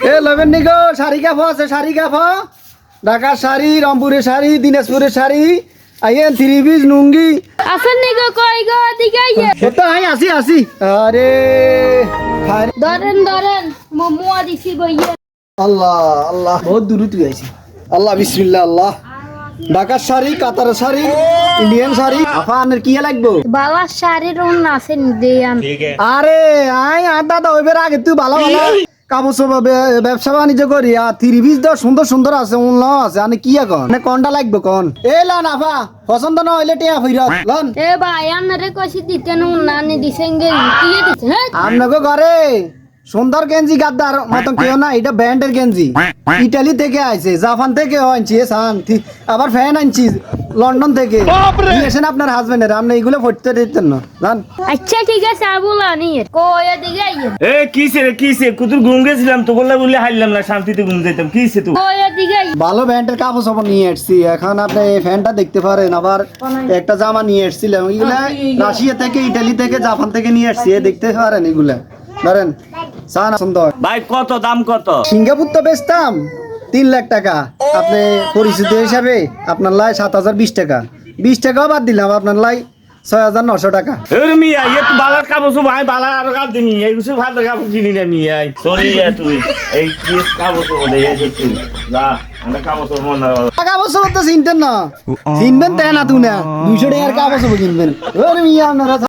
এ লবেন নিগো শাড়ি কাফা আছে শাড়ি কাফা ঢাকার শাড়ি রংপুরের শাড়ি দিনাজপুরের শাড়ি আইয়েন থ্রি পিস লুঙ্গি আসেন নিগো কই গো দিকে তো আই আসি আসি আরে ধরেন মোমো দিছি বইয়ে আল্লাহ আল্লাহ বহুত দূর তুই আইছি আল্লাহ বিসমিল্লাহ আল্লাহ ঢাকার শাড়ি কাতারের শাড়ি ইন্ডিয়ান শাড়ি আফা আনের কি লাগবো বাবা শাড়ির রুন আছেন দেয়ান আরে আই আদা তো ওইবার আগে তুই ভালো ভালো কাপড় চোপড় ব্যবসা বাণিজ্য করি আর থ্রি পিস তো সুন্দর সুন্দর আছে উন আছে আনে কি এখন মানে কোনটা লাগবে কোন এ লন আফা পছন্দ না হইলে টিয়া ফিরত লন এ ভাই আনারে কইছি দিতে নুন নানি দিছেন গে কি দিছে হ্যাঁ আপনাকে ঘরে সুন্দর গেঞ্জি গাদ্দার মতন কেউ না এটা ব্র্যান্ডের গেঞ্জি ইটালি থেকে আইছে জাপান থেকে আনছি আবার ফ্যান আনছি লন্ডন থেকে নিয়েছেন আপনার হাজবেন্ডের আপনি এগুলো পড়তে দিতেন না জান আচ্ছা ঠিক আছে আবুল আনির কই দিকে এ কিসে কুতুর ঘুম গেছিলাম তো বললে হাইলাম না শান্তিতে ঘুম যেতাম কিসে তুই কই দিকে ভালো ব্র্যান্ডের কাপড় চাপড় নিয়ে এসছি এখন আপনি এই ফ্যানটা দেখতে পারেন আবার একটা জামা নিয়ে এসছিলাম এগুলা রাশিয়া থেকে ইটালি থেকে জাপান থেকে নিয়ে এসছি দেখতে পারেন এগুলা ধরেন সান সুন্দর ভাই কত দাম কত সিঙ্গাপুর তো বেচতাম 3 লাখ টাকা আপনি পরিচিত হিসাবে আপনার লাই 7,020 টাকা 20 টাকাও বাদ দিলাম আপনার লাই 6,900 টাকা এর মিয়া এ তো বালার কাপড় সব ভাই বালার আর কাল দিনি এই কিছু ভালো কাপড় কিনি না মিয়া সরি তুই এই কি কাপড় সব দে এই তুই যা আমরা কাপড় সব মন না কাপড় সব তো চিনতেন না চিনবেন তাই না তুই না 200 টাকার কাপড় সব কিনবেন ওরে মিয়া আপনারা